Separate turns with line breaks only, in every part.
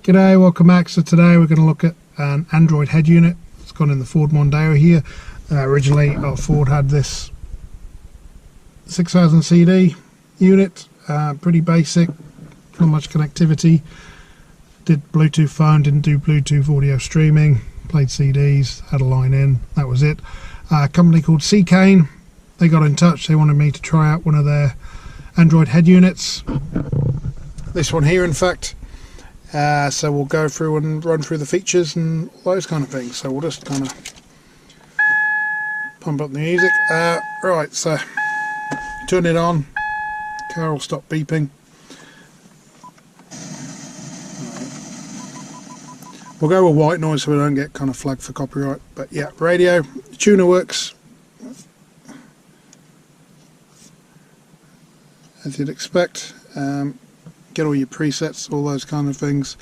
G'day, welcome back. So today we're going to look at an Android head unit. It's gone in the Ford Mondeo here. Originally Ford had this 6000 CD unit, pretty basic, not much connectivity. Did Bluetooth phone, didn't do Bluetooth audio streaming, played CDs, had a line in, that was it. A company called Seicane, they got in touch, they wanted me to try out one of their Android head units. This one here, in fact. So we'll go through and run through the features and those kind of things. So we'll just kind of pump up the music. Right, so turn it on. Car will stop beeping. We'll go with white noise so we don't get kind of flagged for copyright. But yeah, radio, tuner works as you'd expect. Get all your presets, all those kind of things.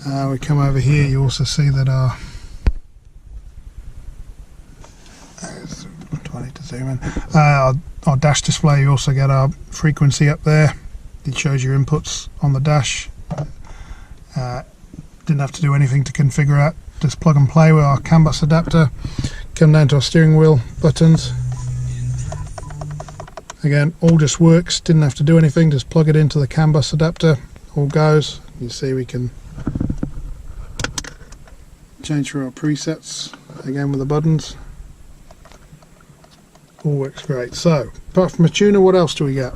We come over here, you also see that do I need to zoom in? Our dash display, you also get our frequency up there. It shows your inputs on the dash. Didn't have to do anything to configure that, just plug and play with our CAN bus adapter. Come down to our steering wheel buttons. Again, all just works, didn't have to do anything, just plug it into the CAN bus adapter, all goes. You see we can change through our presets, again with the buttons. All works great. So, apart from a tuner, what else do we get?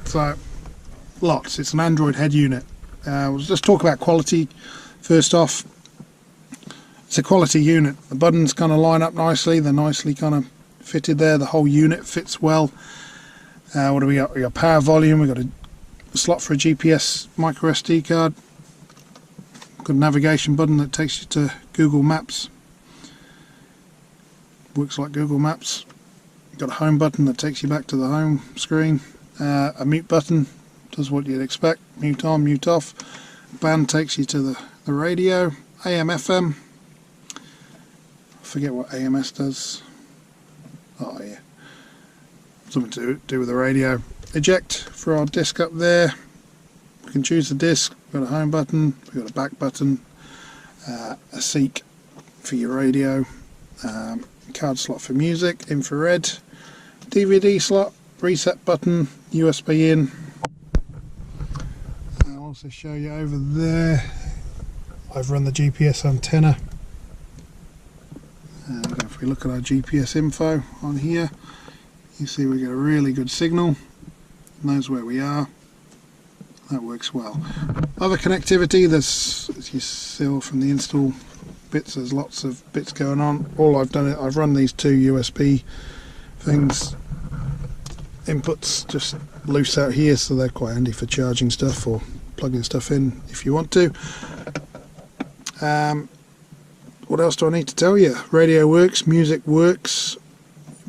So, lots, it's an Android head unit. We'll just talk about quality first off. It's a quality unit. The buttons kind of line up nicely, they're nicely kind of fitted there, the whole unit fits well. What do we got? We got power volume, we got a slot for a GPS micro SD card, got a navigation button that takes you to Google Maps, works like Google Maps. Got a home button that takes you back to the home screen, a mute button, does what you'd expect, mute on, mute off. Band takes you to the radio, AM, FM, I forget what AMS does, oh yeah, something to do with the radio. Eject for our disc up there, we can choose the disc, we've got a home button, we've got a back button, a seek for your radio, card slot for music, infrared, DVD slot, reset button, USB in. I'll also show you over there, I've run the GPS antenna. If we look at our GPS info on here, you see we get a really good signal, knows where we are, that works well. Other connectivity, there's, as you saw from the install bits, there's lots of bits going on. All I've done, I've run these two USB things, inputs just loose out here, so they're quite handy for charging stuff or plugging stuff in if you want to. What else do I need to tell you? Radio works, music works,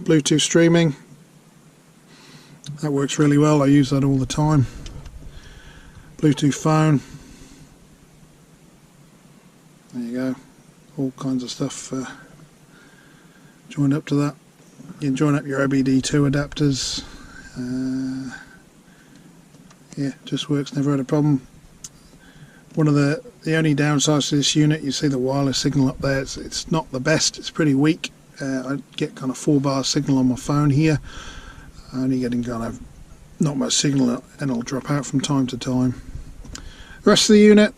Bluetooth streaming, that works really well, I use that all the time. Bluetooth phone, there you go, all kinds of stuff joined up to that. You can join up your OBD2 adapters, yeah, just works, never had a problem. One of the only downsides to this unit, you see the wireless signal up there, it's not the best, it's pretty weak. I get kind of 4-bar signal on my phone here, only getting kind of not much signal and it'll drop out from time to time. The rest of the unit,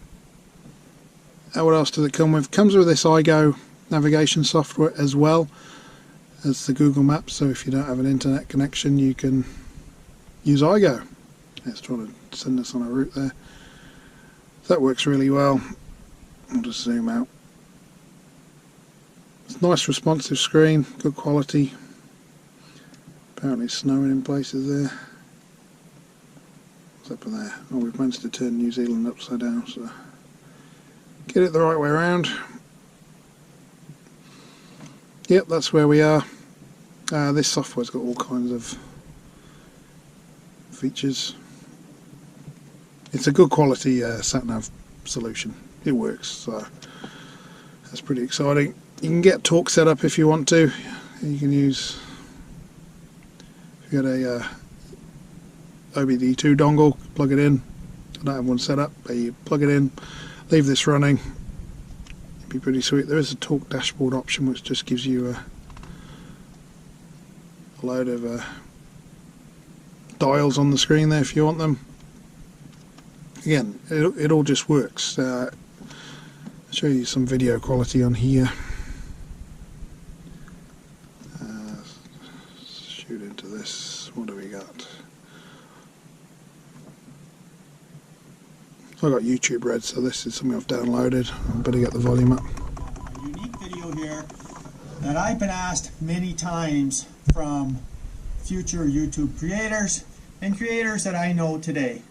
what else does it come with? Comes with this iGo navigation software as well as the Google Maps, so if you don't have an internet connection you can use iGo. Let's try to send us on a route there. That works really well. I'll just zoom out. It's a nice responsive screen, good quality. Apparently it's snowing in places there. What's up there? Oh, we've managed to turn New Zealand upside down, so get it the right way around. Yep, that's where we are. This software's got all kinds of features. It's a good quality sat-nav solution. It works, so that's pretty exciting. You can get talk set up if you want to. You can use, if you got a OBD2 dongle, plug it in. I don't have one set up, but you plug it in. leave this running. It'd be pretty sweet. There is a torque dashboard option which just gives you a load of dials on the screen there if you want them. Again, it all just works. I'll show you some video quality on here. Shoot into this. What do we got? I've got YouTube Red, so this is something I've downloaded. I better get the volume up.
A unique video here that I've been asked many times from future YouTube creators and creators that I know today.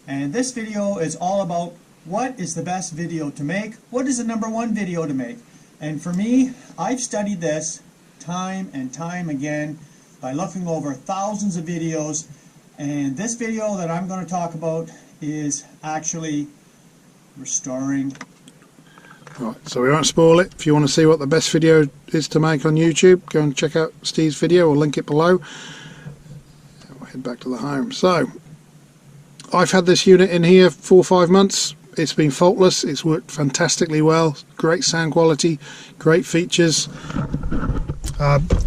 And this video is all about what is the best video to make, what is the #1 video to make. And for me, I've studied this time and time again by looking over thousands of videos, and this video that I'm going to talk about is actually restoring.
Right, so we won't spoil it. If you want to see what the best video is to make on YouTube, go and check out Steve's video, or link it below. We'll head back to the home. So I've had this unit in here 4 or 5 months. It's been faultless. It's worked fantastically well. Great sound quality, great features.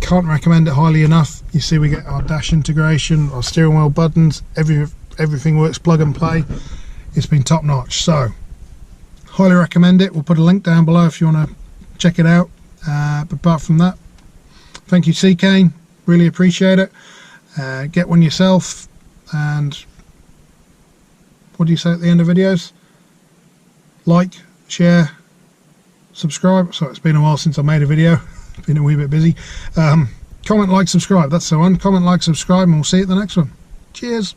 Can't recommend it highly enough. You see we get our dash integration, our steering wheel buttons, everything works plug and play. It's been top notch, so highly recommend it. We'll put a link down below if you want to check it out. But apart from that, thank you Seicane, really appreciate it. Get one yourself, and what do you say at the end of videos? Like, share, subscribe. Sorry, it's been a while since I made a video. Been a wee bit busy. Comment, like, subscribe. That's the one. Comment, like, subscribe, and we'll see you at the next one. Cheers.